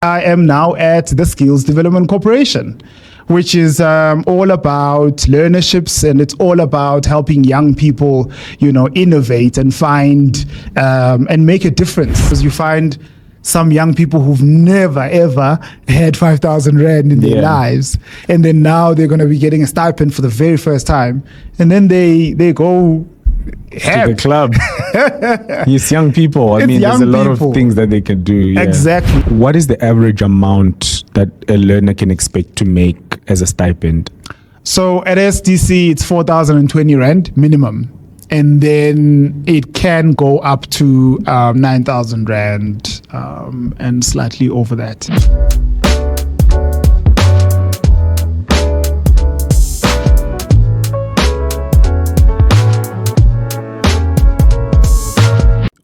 I am now at the Skills Development Corporation, which is all about learnerships, and it's all about helping young people, innovate and find and make a difference. Because you find some young people who've never ever had 5,000 rand in their lives, and then now they're going to be getting a stipend for the very first time, and then they go to the club. Yes, young people. I mean, there's a lot of things that they can do. Yeah. Exactly. What is the average amount that a learner can expect to make as a stipend? So at SDC, it's 4,020 rand minimum. And then it can go up to 9,000 rand and slightly over that.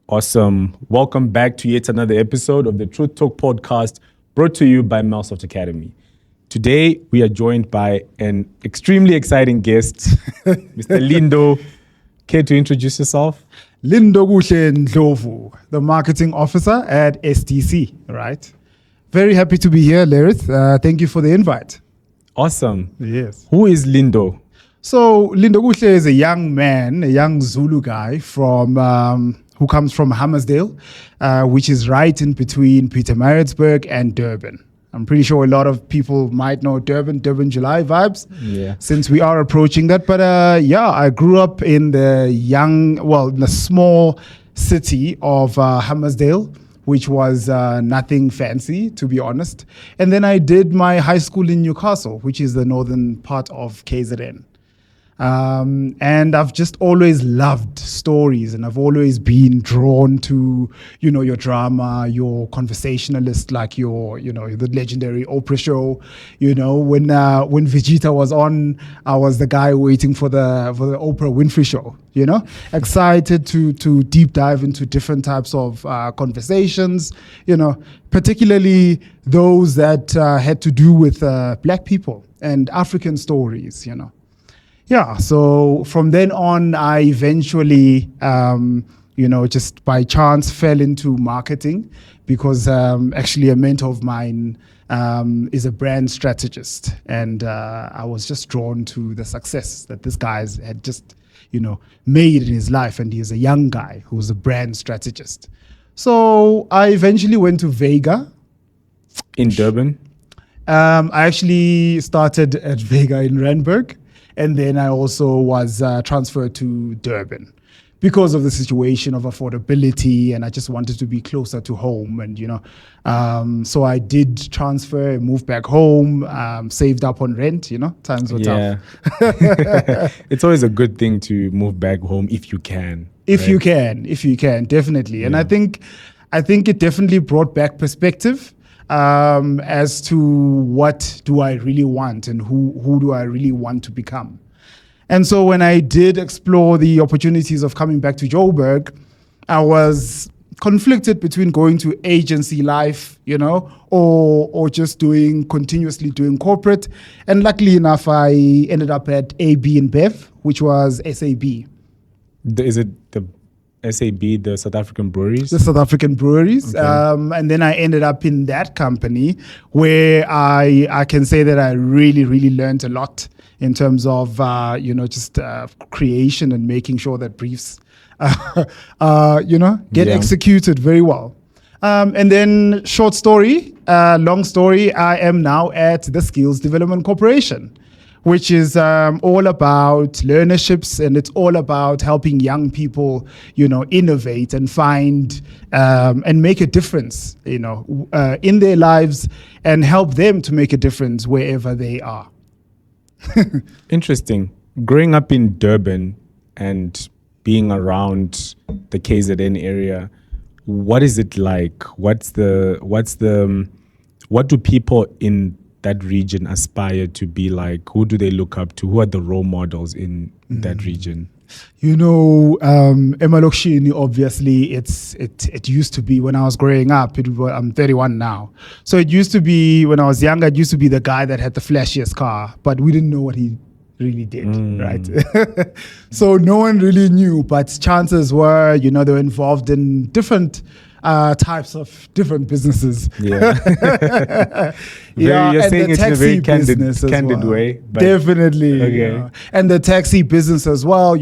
Awesome. Welcome back to yet another episode of the Truth Talk podcast, brought to you by Mentorship Academy. Today, we are joined by an extremely exciting guest, Mr. Lindo. Care to introduce yourself? Lindokuhle Ndlovu, the marketing officer at SDC, right? Very happy to be here, Larreth. Thank you for the invite. Awesome. Yes. Who is Lindo? So Lindokuhle is a young man, a young Zulu guy from who comes from Hammersdale, which is right in between Pietermaritzburg and Durban. I'm pretty sure a lot of people might know Durban July vibes, since we are approaching that. But I grew up in the small city of Hammersdale, which was nothing fancy, to be honest. And then I did my high school in Newcastle, which is the northern part of KZN. And I've just always loved stories, and I've always been drawn to, your drama, your conversationalist, like the legendary Oprah show. When Vegeta was on, I was the guy waiting for the Oprah Winfrey show. Excited to deep dive into different types of conversations. Particularly those that had to do with Black people and African stories. Yeah, so from then on, I eventually, just by chance fell into marketing because actually a mentor of mine is a brand strategist. And I was just drawn to the success that this guy had just, made in his life. And he's a young guy who's a brand strategist. So I eventually went to Vega. In Durban? I actually started at Vega in Randburg. And then I also was transferred to Durban because of the situation of affordability, and I just wanted to be closer to home. And, so I did transfer and move back home, saved up on rent, times were tough. It's always a good thing to move back home if you can. If you can, definitely. And I think it definitely brought back perspective. As to what do I really want and who do I really want to become. And so when I did explore the opportunities of coming back to Joburg, I was conflicted between going to agency life, or just continuously doing corporate. And luckily enough, I ended up at AB in Bev, which was SAB. Is it the SAB, the South African breweries? The South African breweries. Okay. And then I ended up in that company where I can say that I really, really learned a lot in terms of, creation and making sure that briefs, get executed very well. And then short story, long story, I am now at the Skills Development Corporation, which is all about learnerships, and it's all about helping young people, innovate and find and make a difference, in their lives, and help them to make a difference wherever they are. Interesting. Growing up in Durban and being around the KZN area, what is it like? What do people in that region aspire to be like? Who do they look up to? Who are the role models in that region? Emalokishini, obviously, it used to be when I was growing up. I'm 31 now. So it used to be, when I was younger, it used to be the guy that had the flashiest car, but we didn't know what he really did, right? So no one really knew, but chances were, they were involved in different types of different businesses. Yeah. You're and saying the it's in a very taxi business as candid well. way. But Definitely. Okay. And the taxi business as well,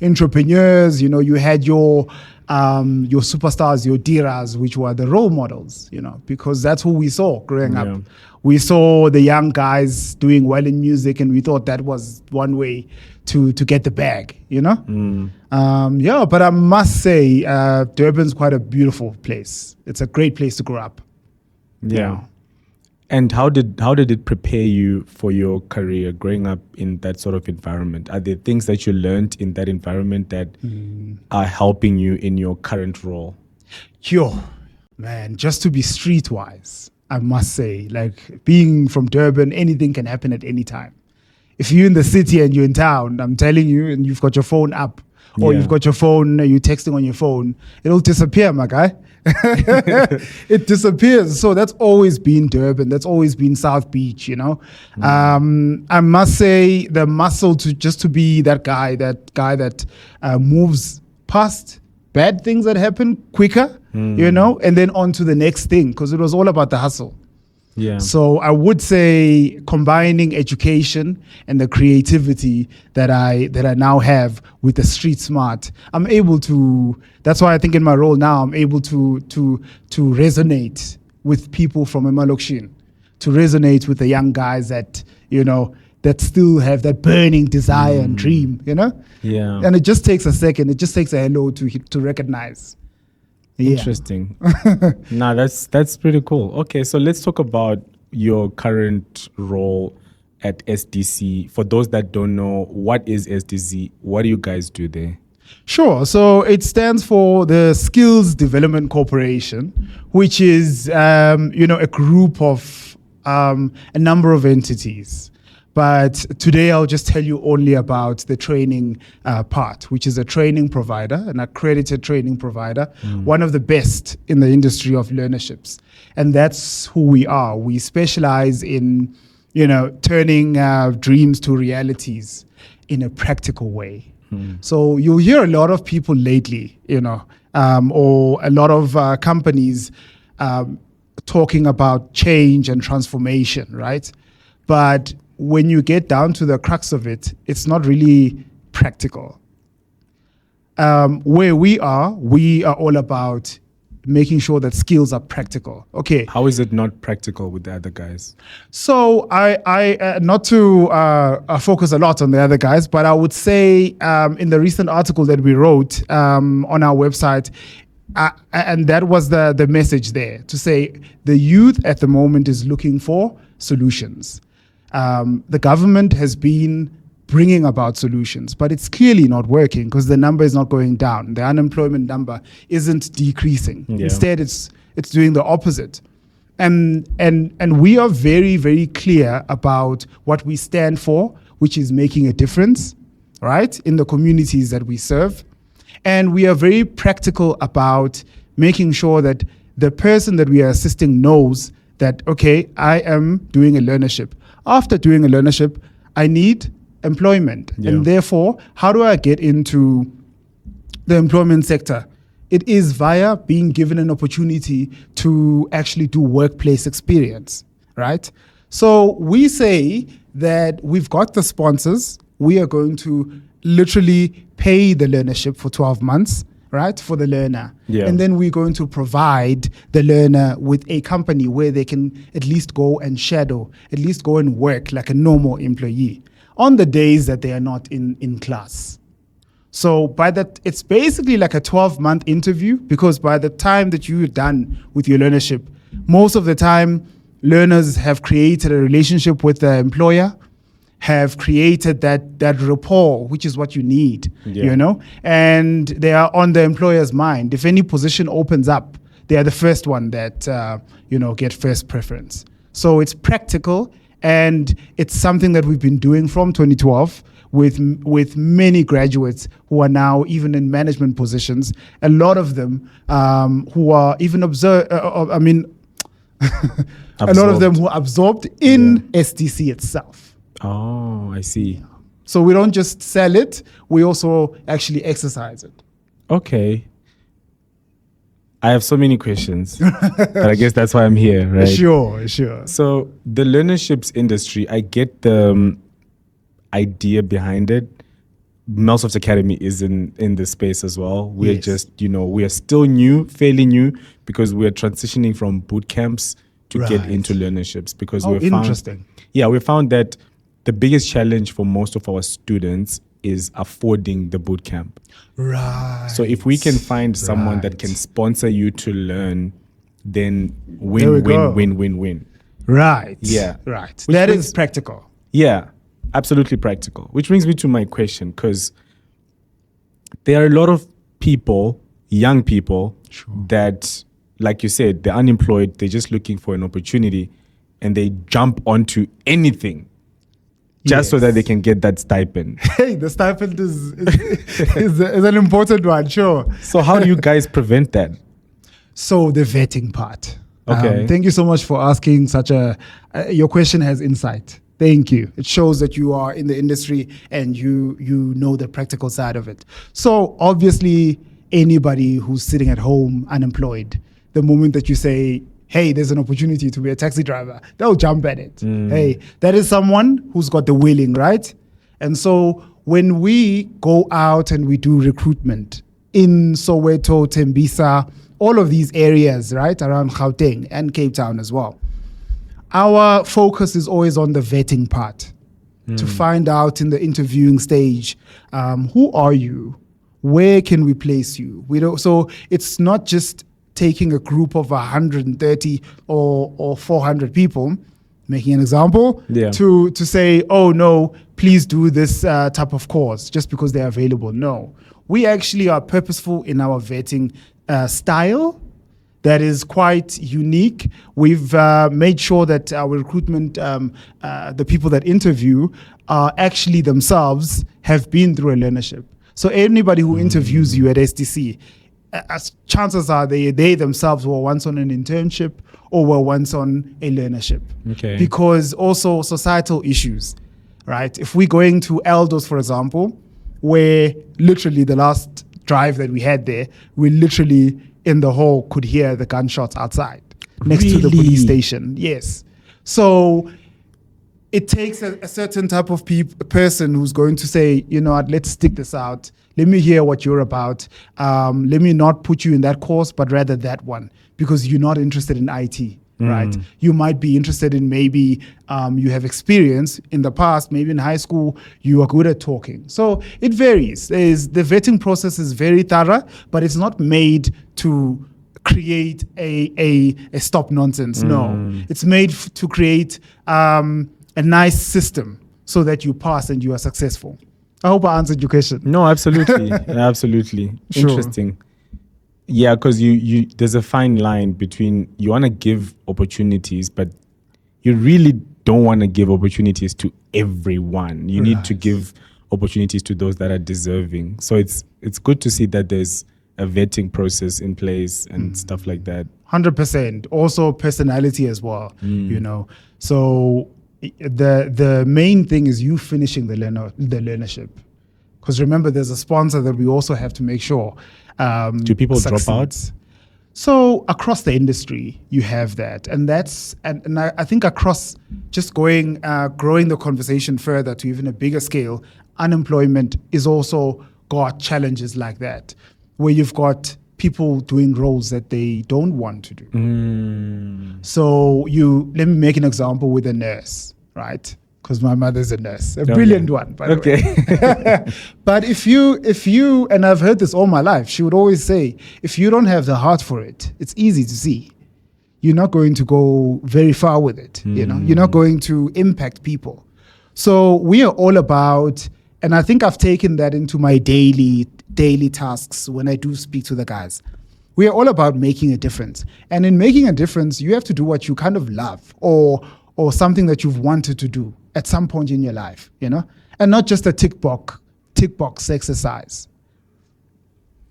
entrepreneurs, you had your superstars, your diras, which were the role models, because that's who we saw growing Yeah. up. We saw the young guys doing well in music, and we thought that was one way to get the bag, But I must say, Durban's quite a beautiful place. It's a great place to grow up. Yeah. And how did it prepare you for your career growing up in that sort of environment? Are there things that you learned in that environment that are helping you in your current role? Man, just to be streetwise, I must say, like being from Durban, anything can happen at any time. If you're in the city and you're in town, I'm telling you, and you've got your phone up, or you've got your phone, you're texting on your phone, it'll disappear, my guy. It disappears. So that's always been Durban. That's always been South Beach, I must say the muscle to be that guy that moves past bad things that happen quicker, and then on to the next thing, because it was all about the hustle. Yeah. So I would say combining education and the creativity that I now have with the street smart, I'm able to. That's why I think in my role now I'm able to resonate with people from Emalokshin, to resonate with the young guys that that still have that burning desire and dream, Yeah. And it just takes a second. It just takes a hello to recognize. Yeah. Interesting. Nah, that's pretty cool. Okay, so let's talk about your current role at SDC. For those that don't know, what is SDC? What do you guys do there? Sure. So it stands for the Skills Development Corporation, which is a group of a number of entities. But today I'll just tell you only about the training part, which is a training provider, an accredited training provider, one of the best in the industry of learnerships. And that's who we are. We specialize in, turning dreams to realities in a practical way. So you'll hear a lot of people lately, or a lot of companies talking about change and transformation, right? But when you get down to the crux of it, it's not really practical. Where we are all about making sure that skills are practical. Okay. How is it not practical with the other guys? So I not to focus a lot on the other guys, but I would say in the recent article that we wrote on our website, and that was the message there, to say the youth at the moment is looking for solutions. The government has been bringing about solutions, but it's clearly not working because the number is not going down. The unemployment number isn't decreasing. Yeah. Instead, it's doing the opposite. And we are very, very clear about what we stand for, which is making a difference, right, in the communities that we serve. And we are very practical about making sure that the person that we are assisting knows that, okay, I am doing a learnership. After doing a learnership, I need employment. Yeah. And therefore, how do I get into the employment sector? It is via being given an opportunity to actually do workplace experience, right? So we say that we've got the sponsors. We are going to literally pay the learnership for 12 months, right, for the learner. Yeah. And then we're going to provide the learner with a company where they can at least go and shadow, at least go and work like a normal employee on the days that they are not in class. So by that, it's basically like a 12-month interview, because by the time that you're done with your learnership, most of the time learners have created a relationship with the employer, have created that rapport, which is what you need, and they are on the employer's mind. If any position opens up, they are the first one that, get first preference. So it's practical, and it's something that we've been doing from 2012 with many graduates who are now even in management positions. A lot of them who are even a lot of them who are absorbed in SDC itself. Oh, I see. So we don't just sell it, we also actually exercise it. Okay. I have so many questions, but I guess that's why I'm here, right? Sure. So the learnerships industry, I get the idea behind it. Microsoft Academy is in the space as well. We're Yes. just, we are still fairly new, because we're transitioning from boot camps to get Right. into learnerships, because Oh, we found interesting. we found that the biggest challenge for most of our students is affording the boot camp. Right. So if we can find someone that can Right. sponsor you to learn, then There we go. win. Right. Yeah. Right. Which That brings- is practical. Yeah, absolutely practical. Which brings me to my question, because there are a lot of people, young people, that, like you said, they're unemployed, they're just looking for an opportunity, and they jump onto anything just so Yes. that they can get that stipend. Hey, the stipend is an important one, sure. So how do you guys prevent that? So the vetting part. Okay. Thank you so much for asking your question has insight. Thank you. It shows that you are in the industry and you know the practical side of it. So obviously, anybody who's sitting at home unemployed, the moment that you say, hey, there's an opportunity to be a taxi driver, they'll jump at it. Hey, that is someone who's got the willing, right? And so when we go out and we do recruitment in Soweto, Tembisa, all of these areas, right, around Gauteng and Cape Town as well, our focus is always on the vetting part, to find out in the interviewing stage, who are you? Where can we place you? So it's not just taking a group of 130 or 400 people, making an example, Yeah. to say, oh no, please do this type of course just because they're available. No, we actually are purposeful in our vetting style. That is quite unique. We've made sure that our recruitment, the people that interview, actually themselves have been through a learnership. So anybody who interviews you at STC, chances are they themselves were once on an internship or were once on a learnership. Okay. Because also societal issues, right? If we're going to Eldos, for example, where literally the last drive that we had there, we literally in the hall could hear the gunshots outside next to the Really? police station. Yes. So it takes a certain type of person who's going to say, you know what, let's stick this out. Let me hear what you're about. Let me not put you in that course, but rather that one, because you're not interested in IT, right? You might be interested in maybe you have experience in the past, maybe in high school, you are good at talking. So it varies. The vetting process is very thorough, but it's not made to create a stop nonsense. No, it's made to create a nice system so that you pass and you are successful. I hope I answered your question. No, absolutely. Absolutely. Sure. Interesting. Yeah, because you there's a fine line between, you want to give opportunities, but you really don't want to give opportunities to everyone. You need to Right. give opportunities to those that are deserving. So it's good to see that there's a vetting process in place and stuff like that. 100%. Also personality as well, you know. So the main thing is you finishing the learnership. Because remember, there's a sponsor that we also have to make sure Do people drop out? succeeds. So across the industry, you have that, and I think across just growing the conversation further to even a bigger scale, unemployment is also got challenges like that, where you've got people doing roles that they don't want to do. So let me make an example with a nurse, right? Because my mother's a nurse, a brilliant one, by the way. But if you, and I've heard this all my life, she would always say, if you don't have the heart for it, it's easy to see. You're not going to go very far with it. You know, you're not going to impact people. So we are all about, and I think I've taken that into my daily tasks when I do speak to the guys. We are all about making a difference. And in making a difference, you have to do what you kind of love or something that you've wanted to do at some point in your life, you know, and not just a tick box exercise.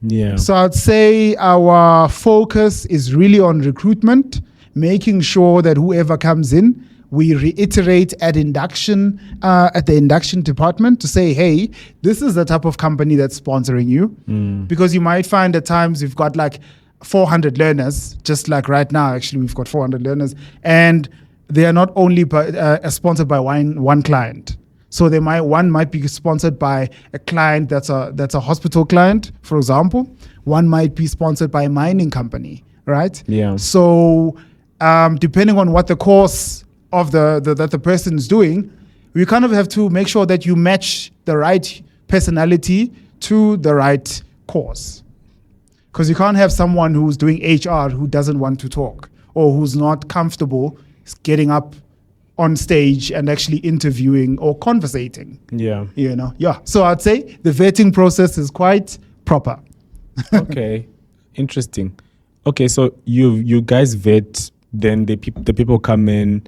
Yeah. So I'd say our focus is really on recruitment, making sure that whoever comes in, we reiterate at the induction department to say, hey, this is the type of company that's sponsoring you. Because you might find at times you've got like 400 learners, just like right now, actually, we've got 400 learners, and they are not only sponsored by one client. So one might be sponsored by a client that's a hospital client, for example. One might be sponsored by a mining company, right? Yeah. So depending on what the course of that the person is doing, we kind of have to make sure that you match the right personality to the right course. Because you can't have someone who's doing HR who doesn't want to talk or who's not comfortable getting up on stage and actually interviewing or conversating. Yeah. Yeah. So I'd say the vetting process is quite proper. Okay. Interesting. Okay, so you guys vet, then the people come in.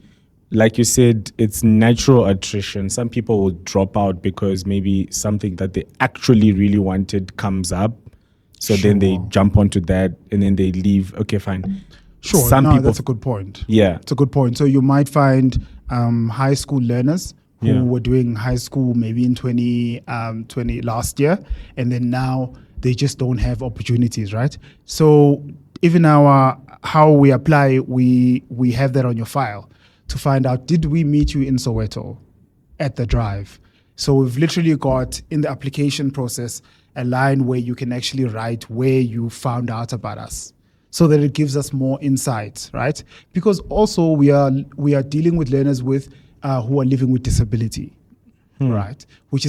Like you said, it's natural attrition. Some people will drop out because maybe something that they actually really wanted comes up. So then they jump onto that and then they leave. Okay, fine. Sure. Some people, that's a good point. Yeah. It's a good point. So you might find high school learners who were doing high school maybe in 2020 last year, and then now they just don't have opportunities, right? So even how we apply, we have that on your file to find out, did we meet you in Soweto at the drive? So we've literally got in the application process a line where you can actually write where you found out about us, so that it gives us more insights, right? Because also we are dealing with learners who are living with disability, right? Which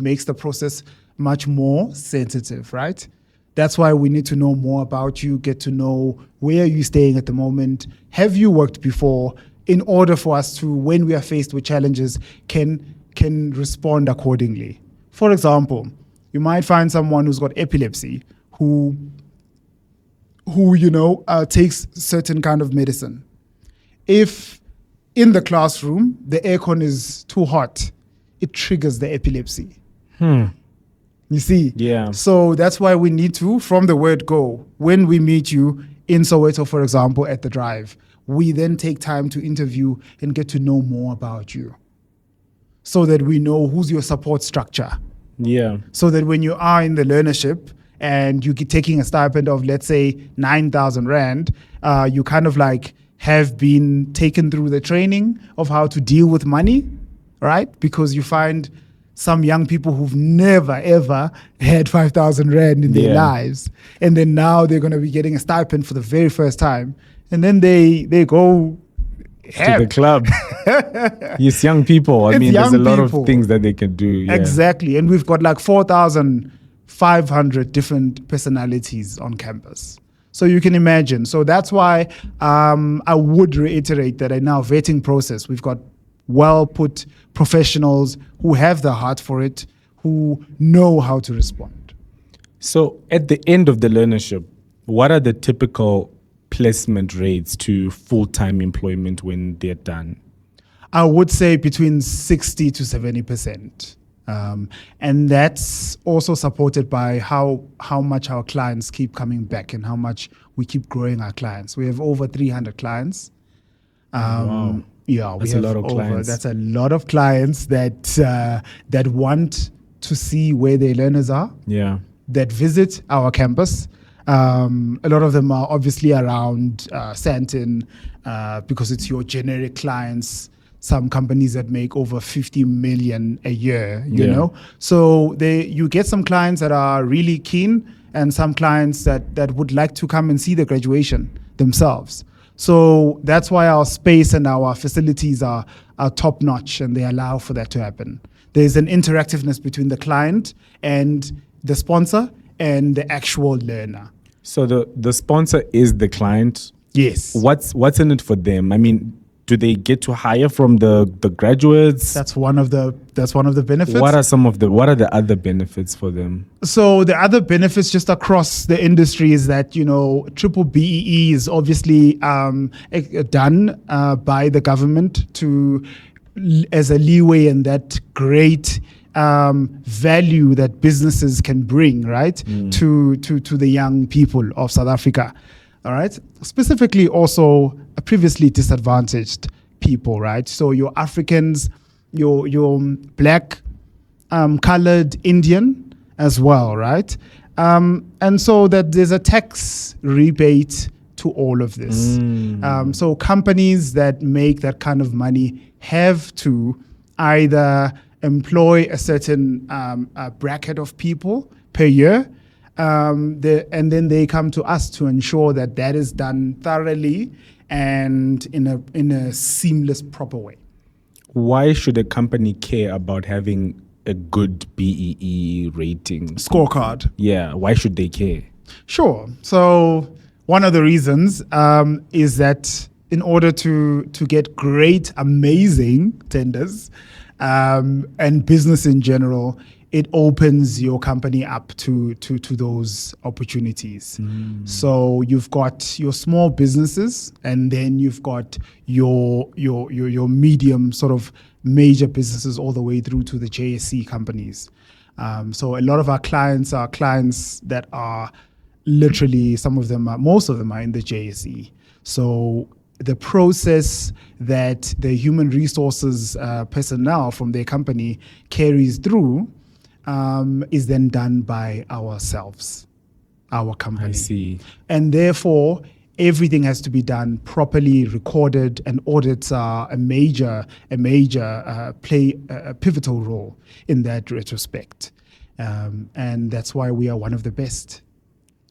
makes the process much more sensitive, right? That's why we need to know more about you, get to know where you're staying at the moment. Have you worked before, in order for us to, when we are faced with challenges, can respond accordingly. For example, you might find someone who's got epilepsy who takes certain kind of medicine. If in the classroom the aircon is too hot, it triggers the epilepsy. You see? Yeah. So that's why we need to, from the word go, when we meet you in Soweto, for example, at the drive, we then take time to interview and get to know more about you, so that we know who's your support structure. Yeah. So that when you are in the learnership and you get taking a stipend of, let's say, 9,000 Rand, you kind of like have been taken through the training of how to deal with money, right? Because you find some young people who've never, ever had 5,000 Rand in their lives. And then now they're going to be getting a stipend for the very first time. And then they go to the club. Yes, young people. I mean, there's a lot of things that they can do. Yeah. Exactly. And we've got like 4,500 different personalities on campus. So you can imagine. So that's why I would reiterate that in our vetting process, we've got well-put professionals who have the heart for it, who know how to respond. So at the end of the learnership, what are the typical placement rates to full-time employment when they're done? I would say between 60 to 70%. And that's also supported by how much our clients keep coming back and how much we keep growing our clients. We have over 300 clients. Wow. Yeah, that's a lot of clients. That's a lot of clients that want to see where their learners are. Yeah. That visit our campus. A lot of them are obviously around Sandton because it's your generic clients. Some companies that make over 50 million a year, you know. So you get some clients that are really keen and some clients that would like to come and see the graduation themselves. So that's why our space and our facilities are top notch and they allow for that to happen. There's an interactiveness between the client and the sponsor and the actual learner. So the sponsor is the client. Yes. What's in it for them? I mean, do they get to hire from the graduates? That's one of the benefits. What are the other benefits for them? So the other benefits just across the industry is that, TripleB is obviously done by the government as a leeway and that great value that businesses can bring, right, to the young people of South Africa. All right. Specifically also previously disadvantaged people, right? So your Africans, your black, colored, Indian as well, right? And so that there's a tax rebate to all of this. So companies that make that kind of money have to either employ a certain bracket of people per year, and then they come to us to ensure that that is done thoroughly and in a seamless, proper way. Why should a company care about having a good BEE rating? Scorecard. Yeah, why should they care? Sure. So one of the reasons is that in order to get great, amazing tenders and business in general, it opens your company up to those opportunities. So you've got your small businesses, and then you've got your medium sort of major businesses all the way through to the JSC companies. So a lot of our clients are clients that are literally, most of them are in the JSE. So the process that the human resources personnel from their company carries through is then done by ourselves, our company. I see. And therefore, everything has to be done properly, recorded, and audits are a pivotal role in that retrospect. And that's why we are one of the best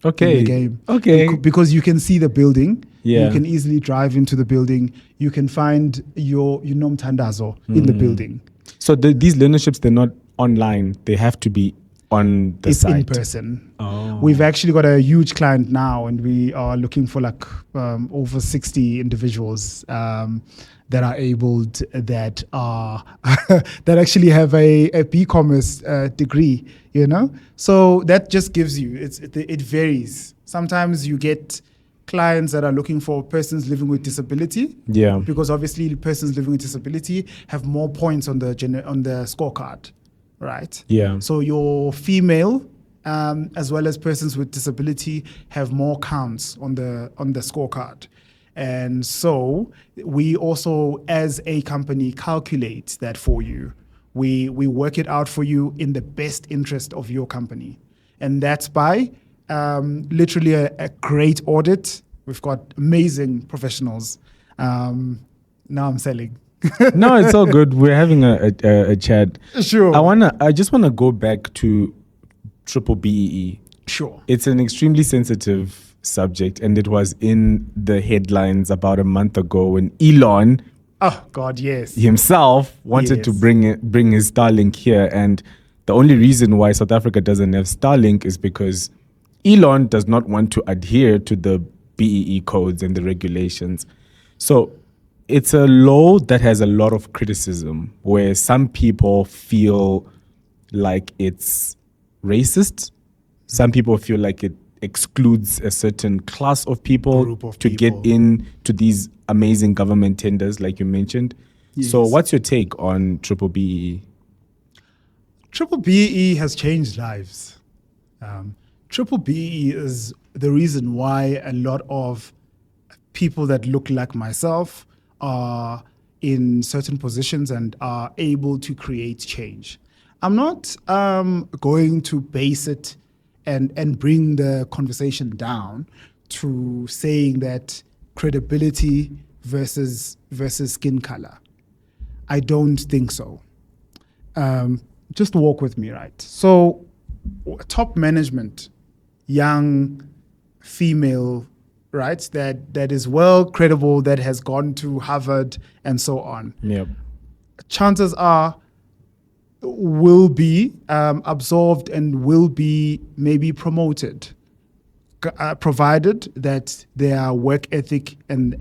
in the game. Okay. Because you can see the building. Yeah. You can easily drive into the building. You can find your mthandazo in the building. So these learnerships, they're not online. They have to be on the It's site. in person. Oh. We've actually got a huge client now, and we are looking for over 60 individuals that are abled, that actually have a B-commerce degree. So that just gives you, it varies. Sometimes you get clients that are looking for persons living with disability. Yeah. Because obviously persons living with disability have more points on the scorecard, right? Yeah. So your female, as well as persons with disability, have more counts on the scorecard. And so we also, as a company, calculate that for you. We work it out for you in the best interest of your company. And that's by literally a great audit. We've got amazing professionals. Now I'm selling. No, it's all good. We're having a chat. Sure. I just wanna go back to TripleBE. Sure. It's an extremely sensitive subject, and it was in the headlines about a month ago when Elon, Oh God, yes. himself, wanted to Yes. bring his Starlink here, and the only reason why South Africa doesn't have Starlink is because Elon does not want to adhere to the BEE codes and the regulations. So it's a law that has a lot of criticism, where some people feel like it's racist. Some people feel like it excludes a certain class of people Group of to people. get in to these amazing government tenders, like you mentioned. So Yes. what's your take on TripleBE? TripleBE has changed lives. TripleBE is the reason why a lot of people that look like myself are in certain positions and are able to create change. I'm not going to base it and bring the conversation down to saying that credibility versus skin color. I don't think so. Just walk with me, right? So top management, young female, right, that is well credible, that has gone to Harvard and so on. Yep. Chances are will be absorbed and will be maybe promoted, provided that their work ethic and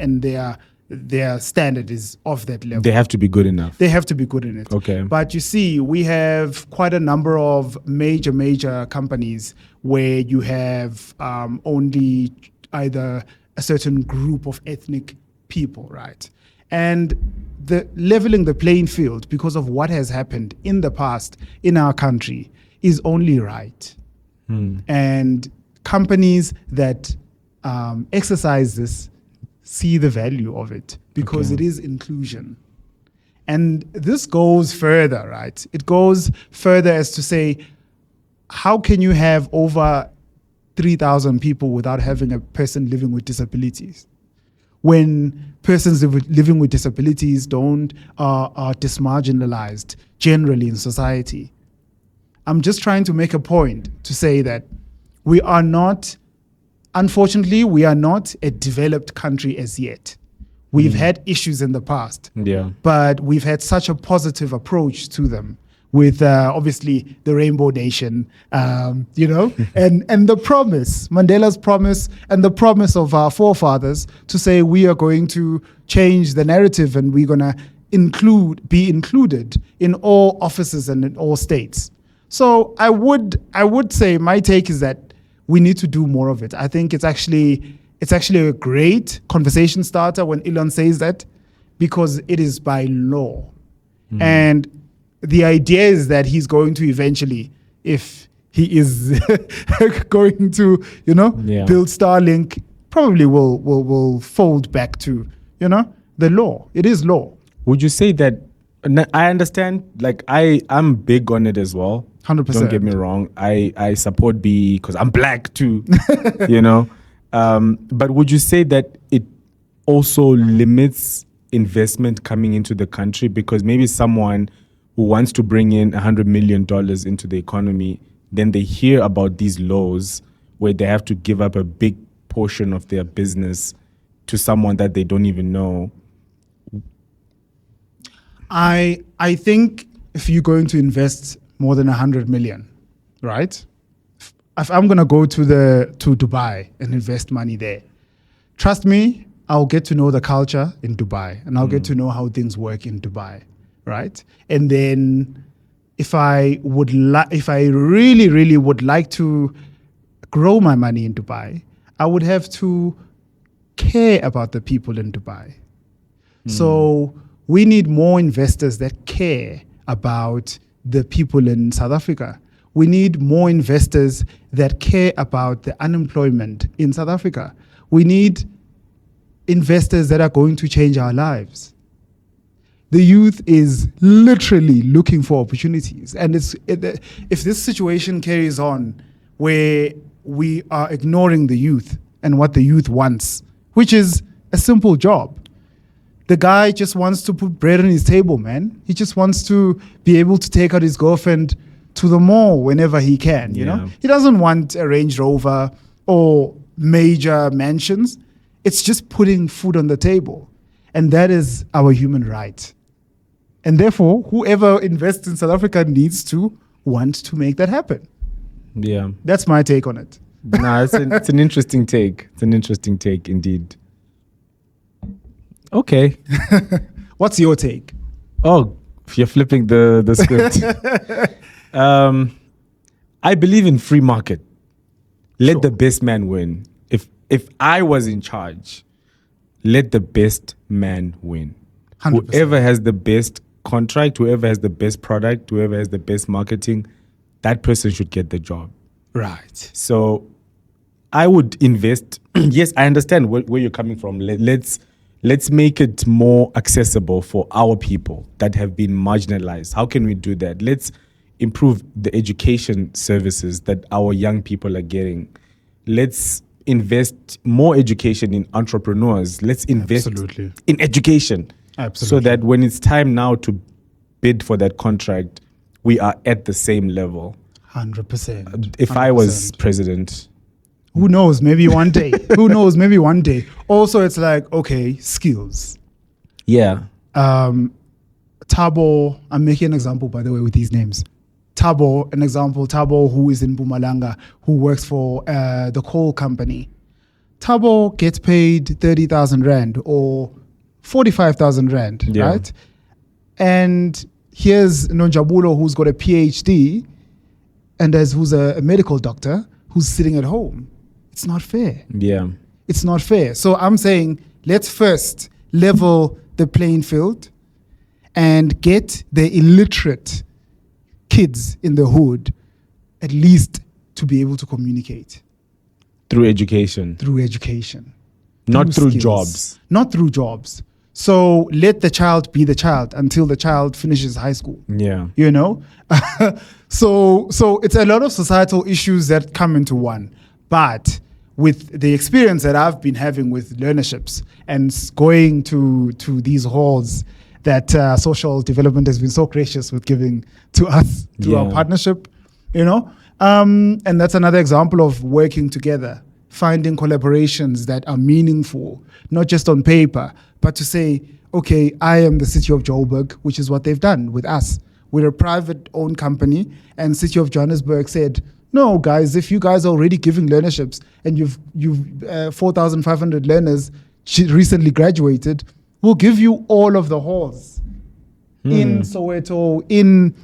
their standard is of that level. They have to be good enough. They have to be good in it. Okay. But you see, we have quite a number of major companies where you have only either a certain group of ethnic people, right? And the leveling the playing field, because of what has happened in the past in our country, is only right. And companies that exercise this see the value of it, because it is inclusion. And this goes further, right? It goes further as to say, how can you have over 3,000 people without having a person living with disabilities. When persons living with disabilities are dismarginalized generally in society. I'm just trying to make a point to say that unfortunately, we are not a developed country as yet. We've had issues in the past, but we've had such a positive approach to them with obviously the Rainbow Nation, and the promise, Mandela's promise, and the promise of our forefathers to say we are going to change the narrative and we're going to be included in all offices and in all states. So I would say my take is that we need to do more of it. I think it's actually a great conversation starter when Elon says that, because it is by law. And the idea is that he's going to eventually, if he is going to, build Starlink, probably will fold back to, the law. It is law. Would you say that, I understand, like I'm big on it as well. 100%. Don't get me wrong. I support BE because I'm black too, But would you say that it also limits investment coming into the country? Because maybe someone who wants to bring in $100 million into the economy, then they hear about these laws where they have to give up a big portion of their business to someone that they don't even know. I think if you're going to invest more than 100 million, right? If I'm going to go to Dubai and invest money there, trust me, I'll get to know the culture in Dubai and I'll get to know how things work in Dubai, right? And then if I really, really would like to grow my money in Dubai, I would have to care about the people in Dubai. So we need more investors that care about the people in South Africa. We need more investors that care about the unemployment in South Africa. We need investors that are going to change our lives. The youth is literally looking for opportunities. And if this situation carries on where we are ignoring the youth and what the youth wants, which is a simple job. The guy just wants to put bread on his table, man. He just wants to be able to take out his girlfriend to the mall whenever he can, you know? He doesn't want a Range Rover or major mansions. It's just putting food on the table. And that is our human right. And therefore, whoever invests in South Africa needs to want to make that happen. Yeah. That's my take on it. No, it's an interesting take. It's an interesting take indeed. Okay. What's your take? Oh, you're flipping the script. I believe in free market. Let the best man win. If I was in charge, let the best man win. 100%. Whoever has the best contract, whoever has the best product, whoever has the best marketing, that person should get the job. Right. So I would invest. Yes, I understand where you're coming from. Let's make it more accessible for our people that have been marginalized. How can we do that? Let's improve the education services that our young people are getting. Let's invest more education in entrepreneurs. Let's invest in education. Absolutely. So that when it's time now to bid for that contract, we are at the same level. 100%. If 100%. I was president... Who knows? Maybe one day. Who knows? Maybe one day. Also, it's like, okay, skills. Yeah. Thabo, I'm making an example, by the way, with these names. Thabo, an example. Thabo, who is in Mpumalanga, who works for the coal company. Thabo gets paid 30,000 Rand or 45,000 Rand, right? And here's Nonjabulo, who's got a PhD and who's a medical doctor who's sitting at home. It's not fair. Yeah. It's not fair. So I'm saying let's first level the playing field and get the illiterate kids in the hood at least to be able to communicate. Through education. Through education. Not through skills. Jobs. Not through jobs. So let the child be the child until the child finishes high school. Yeah. You know? So it's a lot of societal issues that come into one. But with the experience that I've been having with Learnerships and going to these halls that social development has been so gracious with giving to us through our partnership, and that's another example of working together, finding collaborations that are meaningful, not just on paper, but to say, okay, I am the City of Joburg, which is what they've done with us. We're a private-owned company, and City of Johannesburg said, no, guys, if you guys are already giving learnerships and you've 4,500 learners recently graduated, we'll give you all of the halls in Soweto, in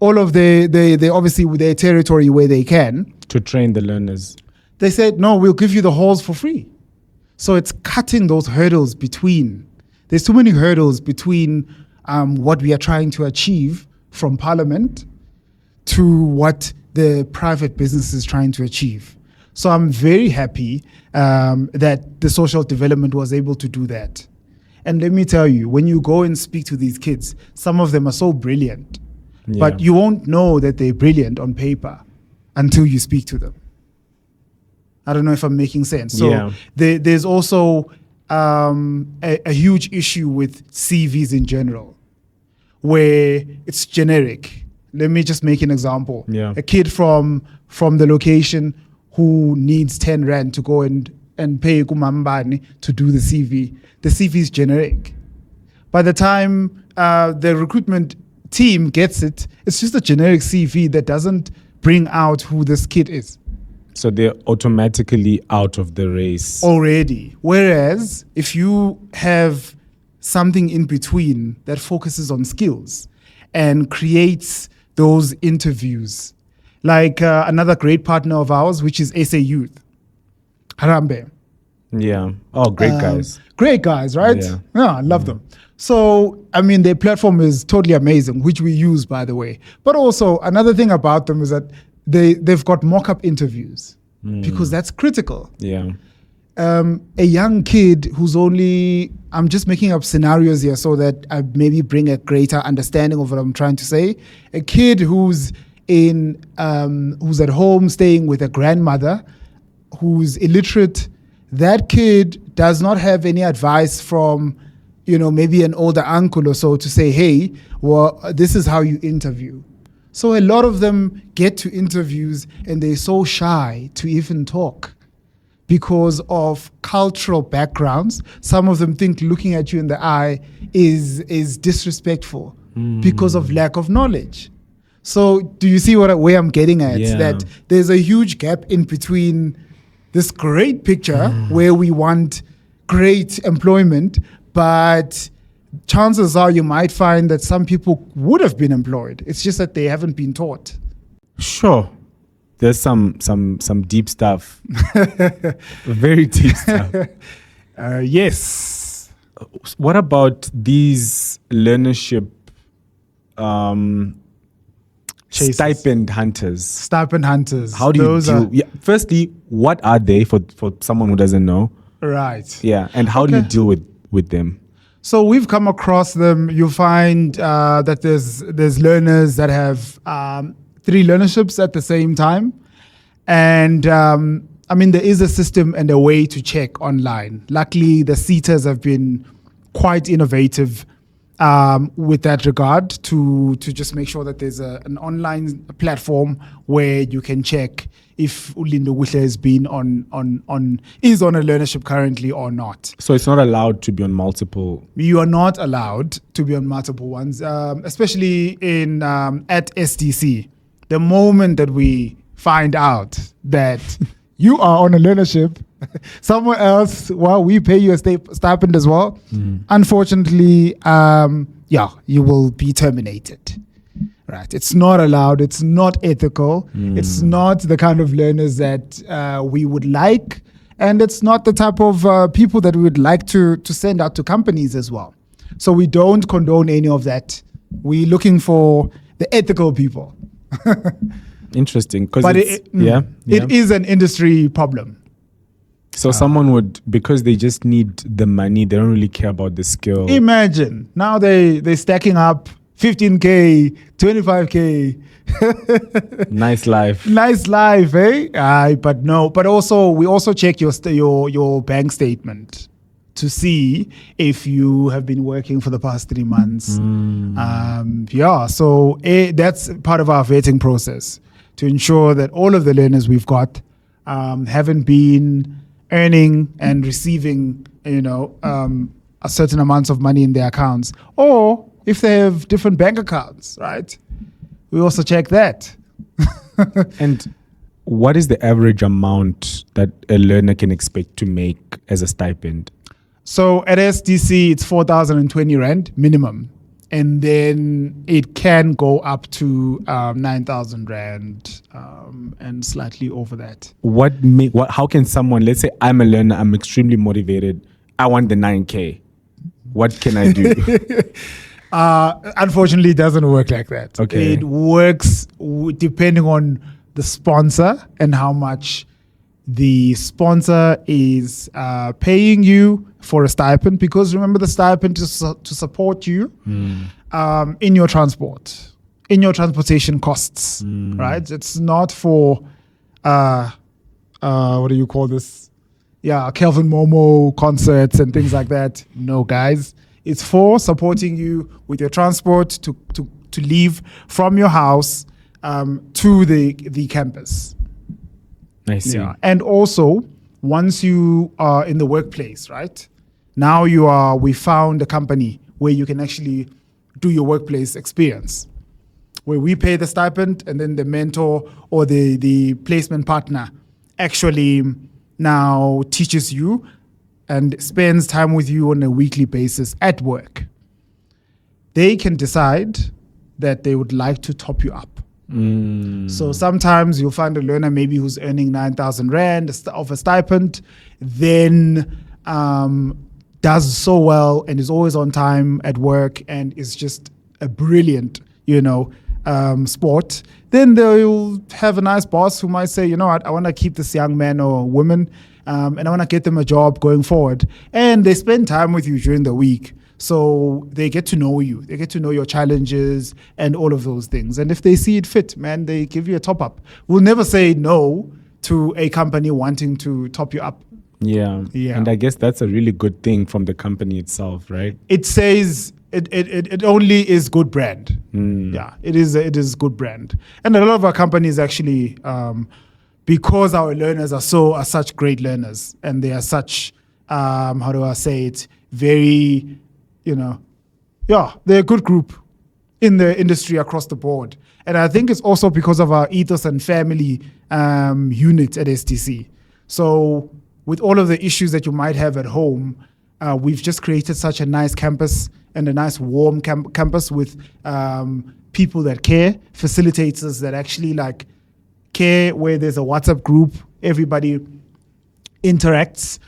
all of they obviously with their territory where they can. To train the learners. They said, no, we'll give you the halls for free. So it's cutting those hurdles between. There's too many hurdles between what we are trying to achieve from Parliament to what the private business is trying to achieve. So I'm very happy that the social development was able to do that. And let me tell you, when you go and speak to these kids, some of them are so brilliant, but you won't know that they're brilliant on paper until you speak to them. I don't know if I'm making sense. So there's also a huge issue with CVs in general, where it's generic. Let me just make an example. A kid from the location who needs 10 Rand to go and pay Kumambani to do the CV. The CV is generic. By the time the recruitment team gets it, it's just a generic CV that doesn't bring out who this kid is. So they're automatically out of the race already. Whereas if you have something in between that focuses on skills and creates those interviews, like another great partner of ours, which is SA Youth, Harambe. Oh, great guys. Great guys, right? Yeah, I love them. So, I mean, their platform is totally amazing, which we use, by the way. But also, another thing about them is that they've got mock-up interviews because that's critical. A young kid who's I'm just making up scenarios here so that I maybe bring a greater understanding of what I'm trying to say. A kid who's at home staying with a grandmother who's illiterate, that kid does not have any advice from, maybe an older uncle or so to say, hey, well, this is how you interview. So a lot of them get to interviews and they're so shy to even talk because of cultural backgrounds. Some of them think looking at you in the eye is disrespectful because of lack of knowledge. So do you see where I'm getting at? That there's a huge gap in between this great picture where we want great employment, but chances are you might find that some people would have been employed. It's just that they haven't been taught. Sure. There's some deep stuff. Very deep stuff. Yes. What about these learnership stipend hunters? Stipend hunters. How do you deal? Firstly, what are they for someone who doesn't know? Right. And how do you deal with them? So we've come across them. You find that there's learners that have 3 learnerships at the same time. And there is a system and a way to check online. Luckily, the seaters have been quite innovative with that regard to just make sure that there's an online platform where you can check if Lindokuhle has been is on a learnership currently or not. So it's not allowed to be on multiple. You are not allowed to be on multiple ones, especially at SDC. The moment that we find out that you are on a learnership somewhere else while we pay you a stipend as well, unfortunately, you will be terminated. Right? It's not allowed. It's not ethical. It's not the kind of learners that we would like, and it's not the type of people that we would like to send out to companies as well. So we don't condone any of that. We're looking for the ethical people. Interesting, but it is an industry problem. So someone would, because they just need the money, they don't really care about the skill. Imagine now they're stacking up 15K, 25K. Nice life. Nice life, eh? But also we also check your bank statement to see if you have been working for the past 3 months. So that's part of our vetting process to ensure that all of the learners we've got haven't been earning and receiving, a certain amounts of money in their accounts, or if they have different bank accounts, right? We also check that. And what is the average amount that a learner can expect to make as a stipend? So at SDC, it's 4,020 Rand minimum. And then it can go up to 9,000 Rand and slightly over that. How can someone, let's say I'm a learner, I'm extremely motivated, I want the 9K. What can I do? Unfortunately, it doesn't work like that. Okay. It works depending on the sponsor and how much the sponsor is paying you for a stipend, because remember, the stipend is to support you in your transport, in your transportation costs, right? It's not for what do you call this? Yeah, Kelvin Momo concerts and things like that. No, guys, it's for supporting you with your transport to leave from your house to the campus. I see. Yeah. And also, once you are in the workplace, right? Now we found a company where you can actually do your workplace experience, where we pay the stipend and then the mentor or the placement partner actually now teaches you and spends time with you on a weekly basis at work. They can decide that they would like to top you up. So sometimes you'll find a learner maybe who's earning 9,000 Rand of a stipend, then does so well and is always on time at work and is just a brilliant, sport. Then they'll have a nice boss who might say, you know what, I want to keep this young man or woman and I want to get them a job going forward. And they spend time with you during the week. So they get to know you. They get to know your challenges and all of those things. And if they see it fit, man, they give you a top up. We'll never say no to a company wanting to top you up. Yeah. And I guess that's a really good thing from the company itself, right? It says it only is good brand. Yeah, it is good brand. And a lot of our companies actually, because our learners are such great learners and they are such, how do I say it, very, they're a good group in the industry across the board. And I think it's also because of our ethos and family unit at STC. So with all of the issues that you might have at home, we've just created such a nice campus and a nice warm campus with people that care, facilitators that actually care, where there's a WhatsApp group, everybody interacts.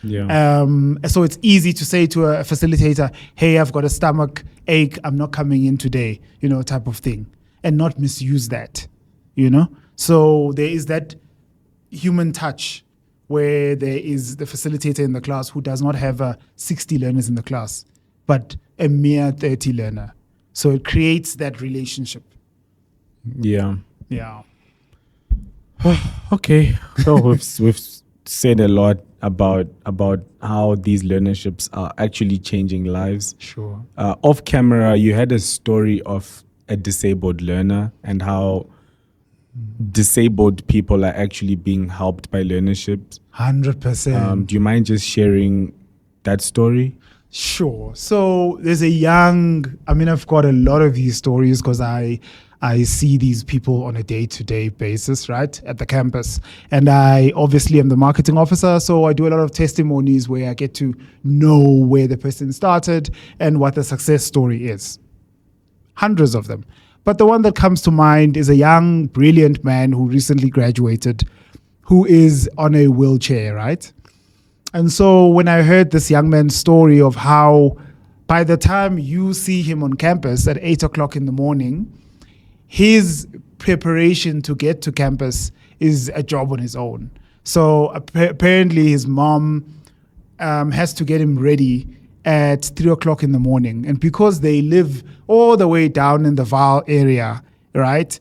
So it's easy to say to a facilitator, hey, I've got a stomach ache, I'm not coming in today, type of thing, and not misuse that, So there is that human touch where there is the facilitator in the class who does not have 60 learners in the class, but a mere 30 learner. So it creates that relationship. Yeah. Okay. So we've said a lot about how these learnerships are actually changing lives. Sure. Off camera, you had a story of a disabled learner and how disabled people are actually being helped by learnerships. 100%. Do you mind just sharing that story? Sure. So there's I've got a lot of these stories because I see these people on a day-to-day basis, right, at the campus. And I obviously am the marketing officer, so I do a lot of testimonies where I get to know where the person started and what the success story is. Hundreds of them. But the one that comes to mind is a young, brilliant man who recently graduated, who is on a wheelchair, right? And so when I heard this young man's story of how by the time you see him on campus at 8 o'clock in the morning, his preparation to get to campus is a job on his own. So apparently his mom has to get him ready at 3 o'clock in the morning. And because they live all the way down in the Vaal area, right?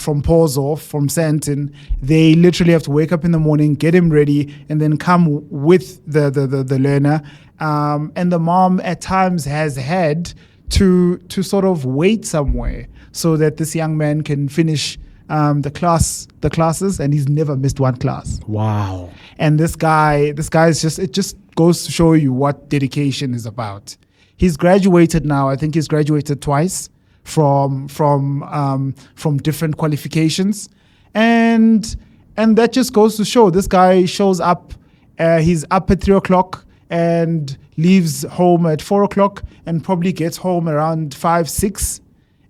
From Pozo, from Sandton, they literally have to wake up in the morning, get him ready, and then come with the learner. And the mom at times has had to sort of wait somewhere so that this young man can finish the classes, and he's never missed one class. Wow. And this guy is it just goes to show you what dedication is about. He's graduated now. I think he's graduated twice from different qualifications, and that just goes to show this guy shows up. He's up at 3:00 and leaves home at 4:00 and probably gets home around 5, 6.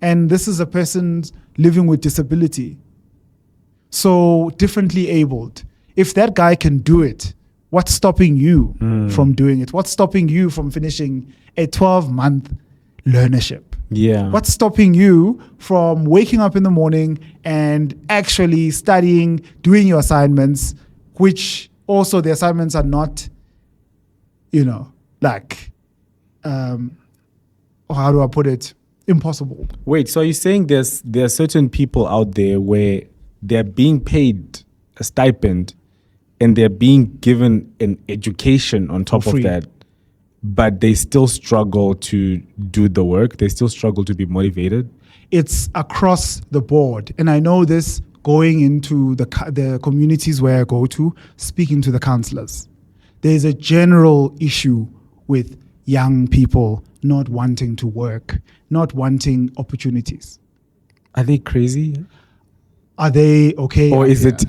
And this is a person living with disability, so differently abled. If that guy can do it, what's stopping you from doing it? What's stopping you from finishing a 12-month learnership? Yeah. What's stopping you from waking up in the morning and actually studying, doing your assignments, which also the assignments are not, how do I put it? Impossible. Wait, so you're saying there are certain people out there where they're being paid a stipend and they're being given an education on top of that, but they still struggle to do the work? They still struggle to be motivated? It's across the board. And I know this going into the communities where I go to, speaking to the counselors. There's a general issue with young people not wanting to work, not wanting opportunities. Are they crazy? Are they okay? Or is it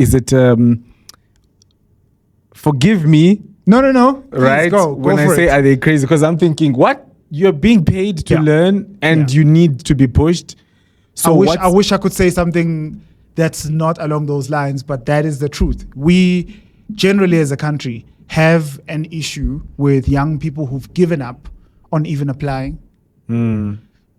forgive me? No. Please Right? Go when I for say it. are they crazy? Because I'm thinking, what? You're being paid to learn and you need to be pushed. So I wish I could say something that's not along those lines, but that is the truth. We generally as a country have an issue with young people who've given up on even applying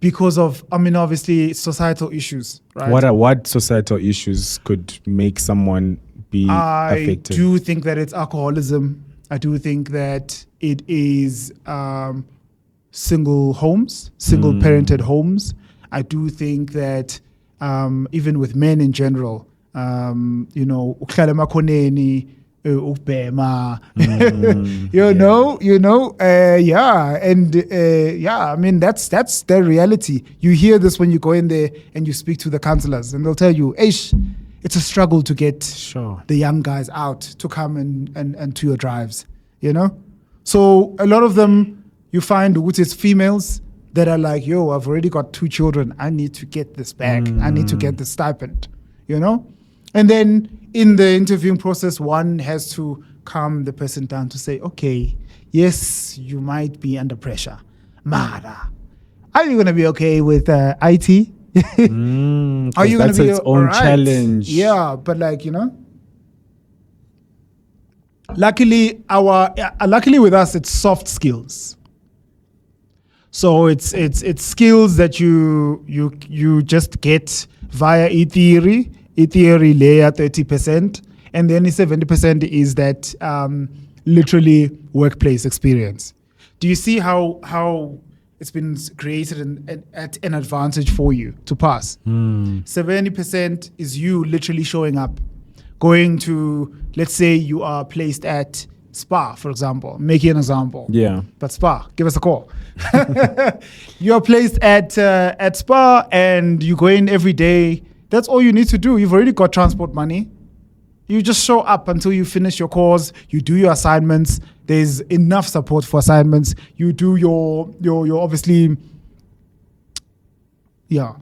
because of, obviously societal issues, right? What societal issues could make someone be affected? I do think that it's alcoholism. I do think that it is single parented homes. I do think that even with men in general, uhlala emakhoneni, ubhema, that's the reality. You hear this when you go in there and you speak to the counselors, and they'll tell you, it's a struggle to get the young guys out to come and to your drives, So a lot of them, you find, which is females that are like, I've already got 2 children. I need to get this back. I need to get the stipend, And then in the interviewing process, one has to calm the person down to say, okay, yes, you might be under pressure. Mara, are you going to be okay with IT? Are you going to be its own right? challenge? Yeah, but luckily with us, it's soft skills. So it's skills that you just get via e-theory. E-theory layer 30%, and then 70% is that literally workplace experience. Do you see how it's been created at an advantage for you to pass? 70% is you literally showing up, going to, let's say you are placed at Spa, for example, making an example. Yeah. But Spa, give us a call. You're placed at Spa and you go in every day. That's all you need to do. You've already got transport money. You just show up until you finish your course. You do your assignments. There's enough support for assignments. You do your obviously, yeah.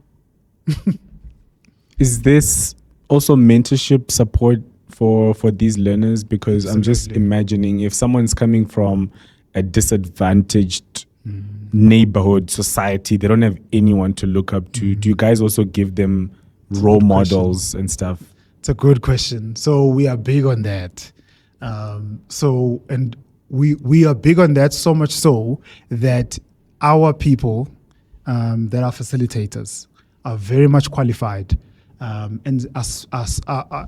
Is this also mentorship support for these learners? Because Absolutely. I'm just imagining if someone's coming from a disadvantaged neighborhood, society, they don't have anyone to look up to. Do you guys also give them role models and stuff? It's a good question. So we are big on that. We are big on that, so much so that our people that are facilitators are very much qualified and are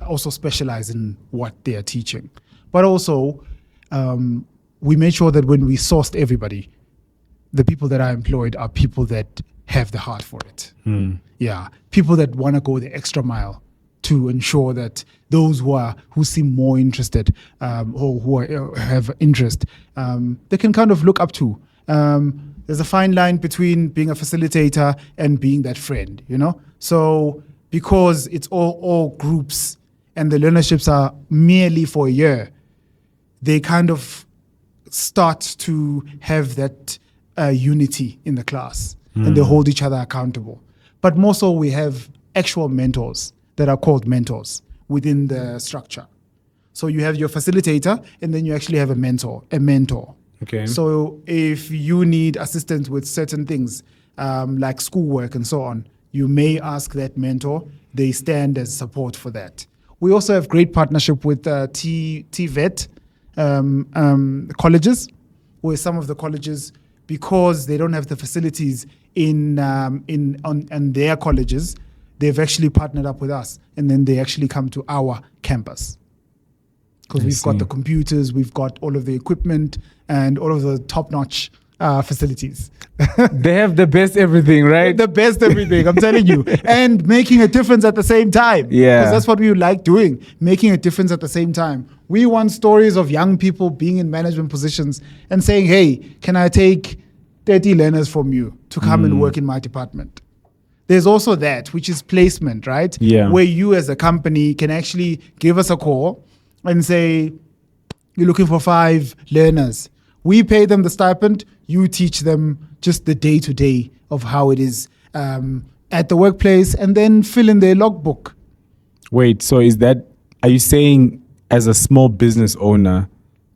also specialize in what they are teaching. But also, we made sure that when we sourced everybody, the people that are employed are people that have the heart for it. Yeah, people that want to go the extra mile to ensure that those who seem more interested or who have interest, they can kind of look up to. There's a fine line between being a facilitator and being that friend, you know? So because it's all groups and the learnerships are merely for a year, they kind of start to have that unity in the class and they hold each other accountable. But more so, we have actual mentors that are called mentors within the structure. So you have your facilitator and then you actually have a mentor. Okay. So if you need assistance with certain things like schoolwork and so on, you may ask that mentor. They stand as support for that. We also have great partnership with TVET colleges, where some of the colleges, because they don't have the facilities in their colleges, they've actually partnered up with us, and then they actually come to our campus. Because we've got the computers, we've got all of the equipment, and all of the top-notch facilities. They have the best everything, right? The best everything, I'm telling you. And making a difference at the same time. Yeah. Because that's what we like doing, making a difference at the same time. We want stories of young people being in management positions and saying, hey, can I take 30 learners from you to come and work in my department? There's also that, which is placement, right? Yeah. Where you as a company can actually give us a call and say, you're looking for 5 learners. We pay them the stipend. You teach them just the day-to-day of how it is at the workplace, and then fill in their logbook. Wait, so are you saying as a small business owner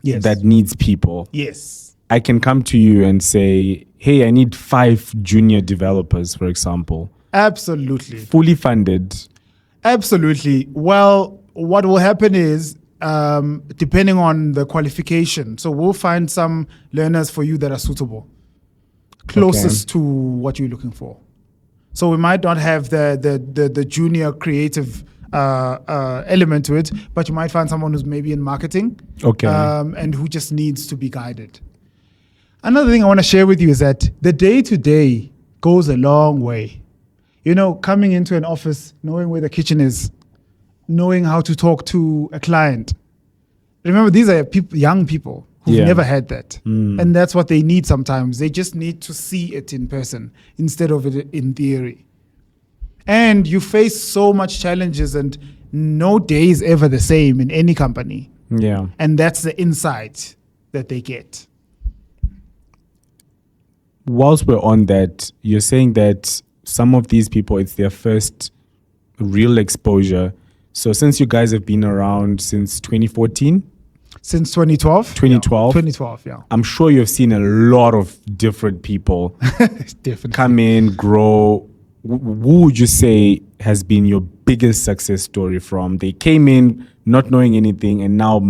Yes. that needs people, Yes. I can come to you and say, hey, I need 5 junior developers, for example, Absolutely. fully funded. Absolutely. Well, what will happen is, depending on the qualification, so we'll find some learners for you that are suitable, closest to what you're looking for. So we might not have the junior creative element to it, but you might find someone who's maybe in marketing, and who just needs to be guided. Another thing I want to share with you is that the day-to-day goes a long way. You know, coming into an office, knowing where the kitchen is, knowing how to talk to a client. Remember, these are young people who've never had that. And that's what they need sometimes. They just need to see it in person instead of it in theory. And you face so much challenges, and no day is ever the same in any company. Yeah. And that's the insight that they get. Whilst we're on that, you're saying that some of these people, it's their first real exposure. So since you guys have been around since 2014? Since 2012? 2012? 2012, yeah. I'm sure you've seen a lot of different people Definitely. come in, grow. Who would you say has been your biggest success story from? They came in not knowing anything, and now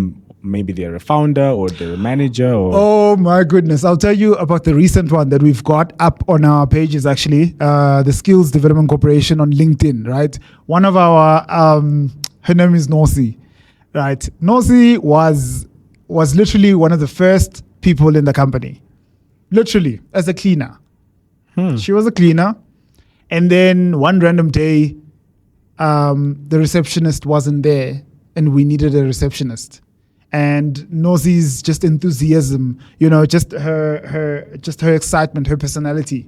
maybe they're a founder or they're a manager? Or Oh my goodness. I'll tell you about the recent one that we've got up on our pages, actually. The Skills Development Corporation on LinkedIn, right? One of our, her name is Nosi, right? Nosi was literally one of the first people in the company, literally as a cleaner. She was a cleaner. And then one random day, the receptionist wasn't there and we needed a receptionist. And Nosi's just enthusiasm, you know, just her excitement, her personality,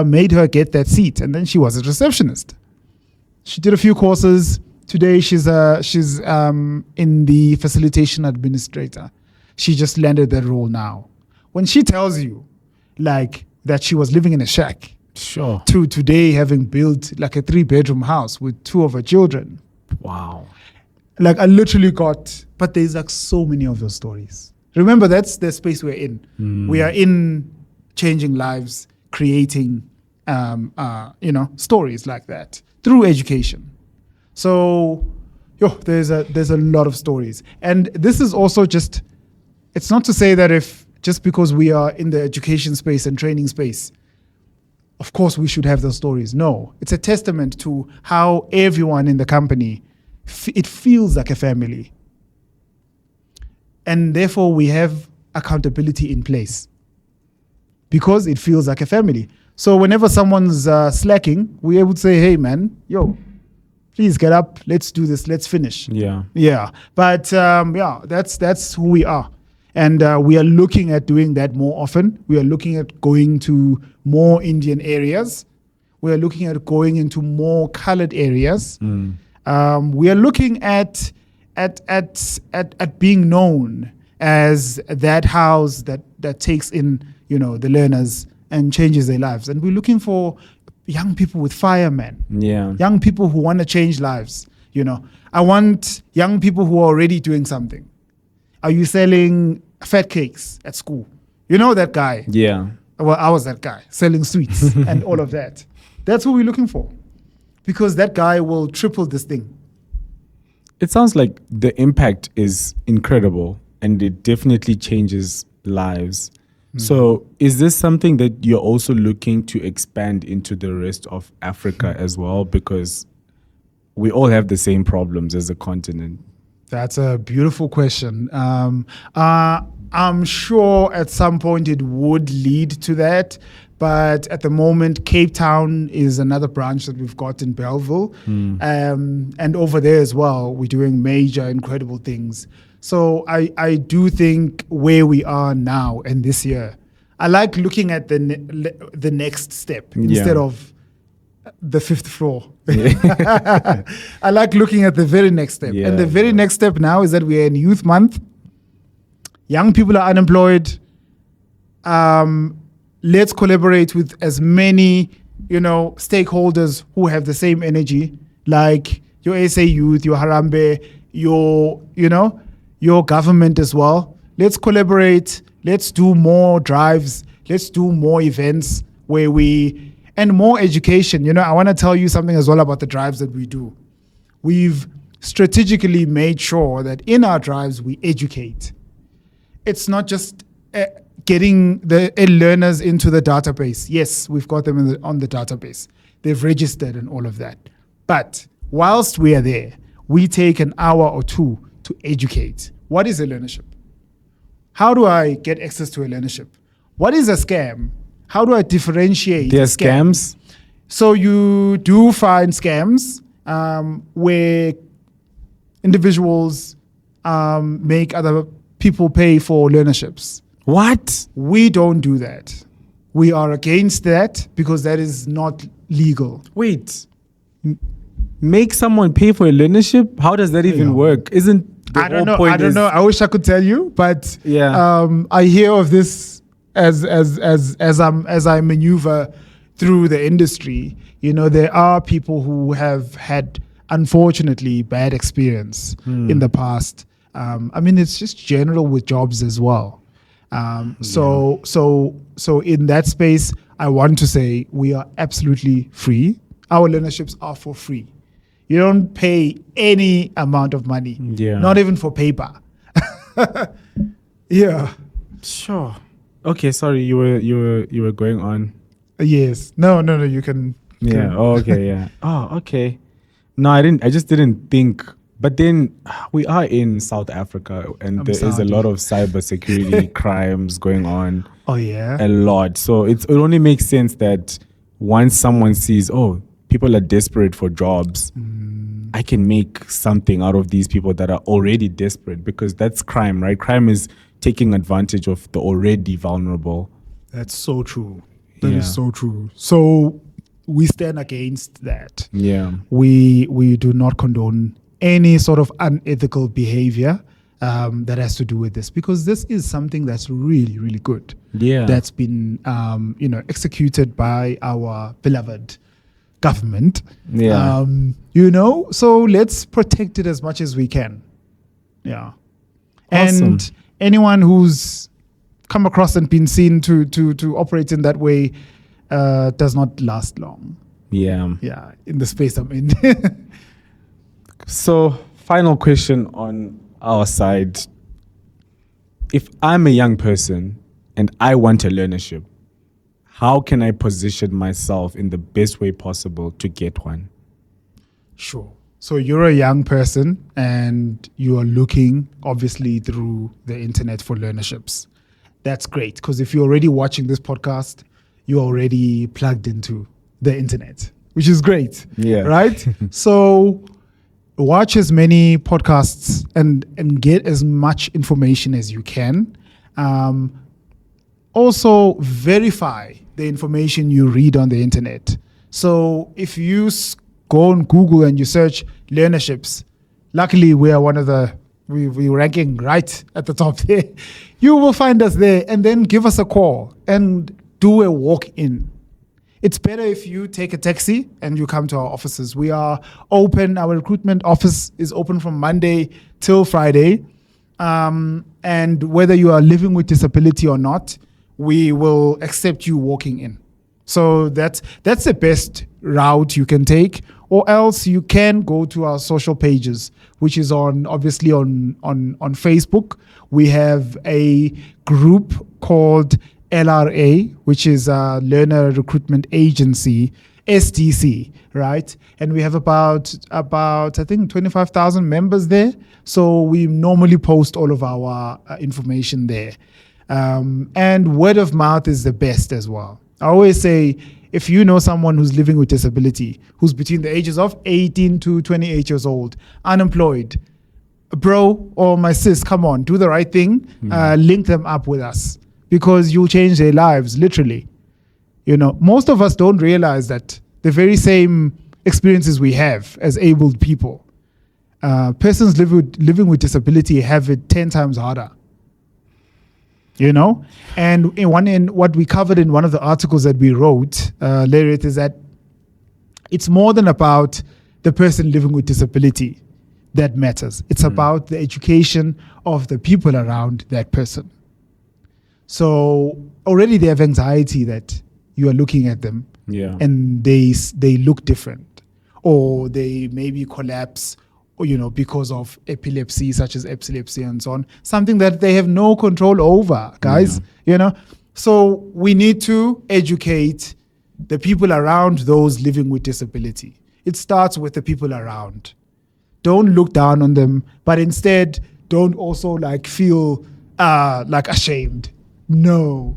made her get that seat. And then she was a receptionist. She did a few courses. Today she's in the facilitation administrator. She just landed that role now. When she tells you, like, that she was living in a shack, sure, to today having built like a 3-bedroom house with 2 of her children. Wow. Like, I literally but there's like so many of those stories. Remember, that's the space we're in. We are in changing lives, creating, stories like that through education. So, there's a lot of stories. And this is also just, it's not to say that just because we are in the education space and training space, of course we should have those stories. No, it's a testament to how everyone in the company, it feels like a family. And therefore we have accountability in place because it feels like a family. So whenever someone's slacking, we able to say, hey, man, yo, please get up. Let's do this. Let's finish. Yeah. Yeah. But that's who we are. And we are looking at doing that more often. We are looking at going to more Indian areas. We are looking at going into more colored areas. We are looking at being known as that house that takes in, the learners and changes their lives. And we're looking for young people with fire, man. Yeah. Young people who want to change lives. I want young people who are already doing something. Are you selling fat cakes at school? You know that guy? Yeah. Well, I was that guy selling sweets and all of that. That's who we're looking for, because that guy will triple this thing. It sounds like the impact is incredible and it definitely changes lives. So is this something that you're also looking to expand into the rest of Africa as well? Because we all have the same problems as a continent. That's a beautiful question. I'm sure at some point it would lead to that. But at the moment, Cape Town is another branch that we've got in Belleville. And over there as well, we're doing major, incredible things. So I do think where we are now and this year, I like looking at the next step instead of the fifth floor. I like looking at the very next step. And the very next step now is that we're in Youth Month. Young people are unemployed. Let's collaborate with as many, stakeholders who have the same energy, like your SA Youth, your Harambe, your government as well. Let's collaborate. Let's do more drives. Let's do more events and more education. I want to tell you something as well about the drives that we do. We've strategically made sure that in our drives, we educate. It's not just getting the learners into the database. Yes, we've got them on the database. They've registered and all of that. But whilst we are there, we take an hour or two to educate. What is a learnership? How do I get access to a learnership? What is a scam? How do I differentiate? There are scams? So you do find scams where individuals make other people pay for learnerships. What? We don't do that. We are against that because that is not legal. Wait. Make someone pay for a learnership? How does that even work? Isn't the I don't whole know. point I don't know. I wish I could tell you, but I hear of this as I maneuver through the industry. There are people who have had, unfortunately, bad experience in the past. It's just general with jobs as well. So in that space, I want to say we are absolutely free. Our learnerships are for free. You don't pay any amount of money, not even for paper. Yeah. Sure. Okay. Sorry, you were going on. Yes. No. You can. Yeah. Oh, okay. Yeah. Oh, okay. No, I didn't. I just didn't think. But then we are in South Africa, and there is a lot of cybersecurity crimes going on. Oh yeah. A lot. So it only makes sense that once someone sees, people are desperate for jobs, I can make something out of these people that are already desperate, because that's crime, right? Crime is taking advantage of the already vulnerable. That's so true. That is so true. So we stand against that. Yeah. We do not condone any sort of unethical behavior that has to do with this, because this is something that's really, really good. Yeah. That's been, executed by our beloved government. Yeah. So let's protect it as much as we can. Yeah. Awesome. And anyone who's come across and been seen to operate in that way does not last long. Yeah. Yeah. In the space I'm in. So, final question on our side. If I'm a young person and I want a learnership, how can I position myself in the best way possible to get one? Sure. So you're a young person and you are looking, obviously, through the internet for learnerships. That's great, because if you're already watching this podcast, you're already plugged into the internet, which is great. Yeah. Right? So watch as many podcasts and get as much information as you can. Also verify the information you read on the internet. So if you go on Google and you search Learnerships, luckily we are we're ranking right at the top there. You will find us there, and then give us a call and do a walk-in. It's better if you take a taxi and you come to our offices. We are open. Our recruitment office is open from Monday till Friday. And whether you are living with disability or not, we will accept you walking in. So that's the best route you can take. Or else you can go to our social pages, which is obviously on Facebook. We have a group called LRA, which is a Learner Recruitment Agency, SDC, right? And we have about I think 25,000 members there. So we normally post all of our information there. And word of mouth is the best as well. I always say, if you know someone who's living with disability, who's between the ages of 18 to 28 years old, unemployed, bro or my sis, come on, do the right thing, link them up with us, because you'll change their lives, literally. You know, most of us don't realize that the very same experiences we have as abled people, persons living with disability have it 10 times harder. You know, and in what we covered in one of the articles that we wrote, Larreth, is that it's more than about the person living with disability that matters. It's about the education of the people around that person. So already they have anxiety that you are looking at them, and they look different, or they maybe collapse, or, you know, because of epilepsy, such as epilepsy and so on, something that they have no control over, guys, you know. So we need to educate the people around those living with disability. It starts with the people around. Don't look down on them, but instead don't also like feel like ashamed. No,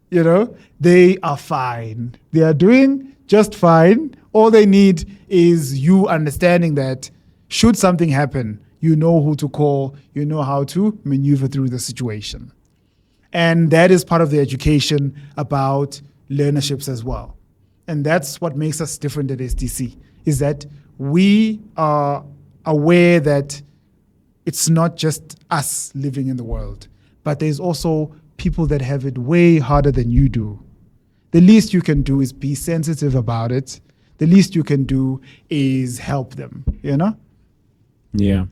you know, they are fine. They are doing just fine. All they need is you understanding that should something happen, you know who to call, you know how to maneuver through the situation. And that is part of the education about learnerships as well. And that's what makes us different at SDC, is that we are aware that it's not just us living in the world, but there's also people that have it way harder than you do. The least you can do is be sensitive about it. The least you can do is help them, you know? Yeah.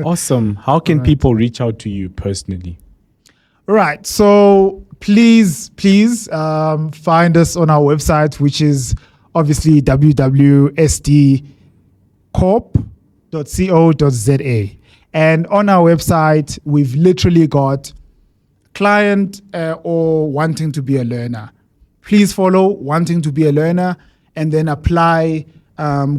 Awesome. How can people reach out to you personally? Right. So please find us on our website, which is obviously www.sdcorp.co.za. And on our website, we've literally got client or wanting to be a learner. Please follow wanting to be a learner and then apply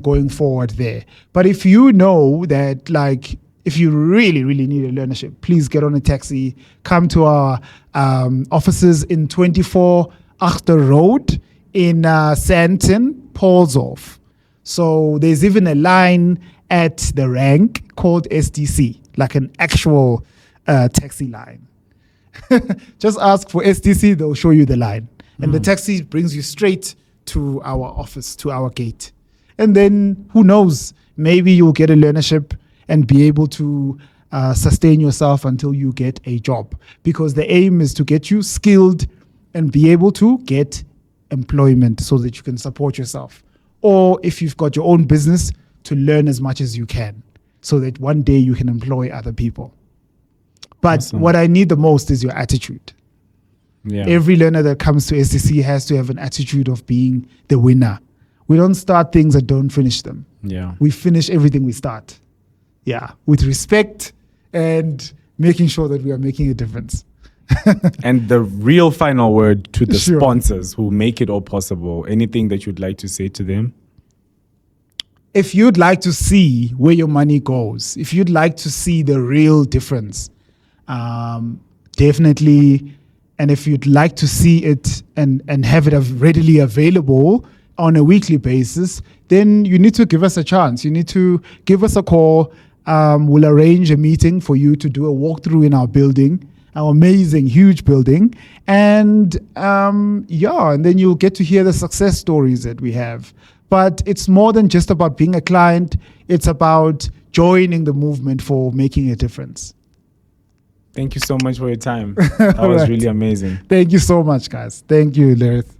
going forward there. But if you know that, like, if you really, really need a learnership, please get on a taxi, come to our offices in 24 Achter Road in Sandton, Paulshof. So there's even a line at the rank called SDC, like an actual taxi line. Just ask for SDC, they'll show you the line. And the taxi brings you straight to our office, to our gate. And then who knows, maybe you'll get a learnership and be able to sustain yourself until you get a job. Because the aim is to get you skilled and be able to get employment so that you can support yourself. Or if you've got your own business, to learn as much as you can so that one day you can employ other people. But what I need the most is your attitude. Yeah. Every learner that comes to SDC has to have an attitude of being the winner. We don't start things and don't finish them. Yeah. We finish everything we start. Yeah. With respect and making sure that we are making a difference. And the real final word to the sponsors who make it all possible. Anything that you'd like to say to them? If you'd like to see where your money goes, if you'd like to see the real difference, definitely And if you'd like to see it and have it readily available on a weekly basis, then you need to give us a chance. You need to give us a call. We'll arrange a meeting for you to do a walkthrough in our building, our amazing, huge building. And and then you'll get to hear the success stories that we have. But it's more than just about being a client. It's about joining the movement for making a difference. Thank you so much for your time. That was Right. really amazing. Thank you so much, guys. Thank you, Larreth.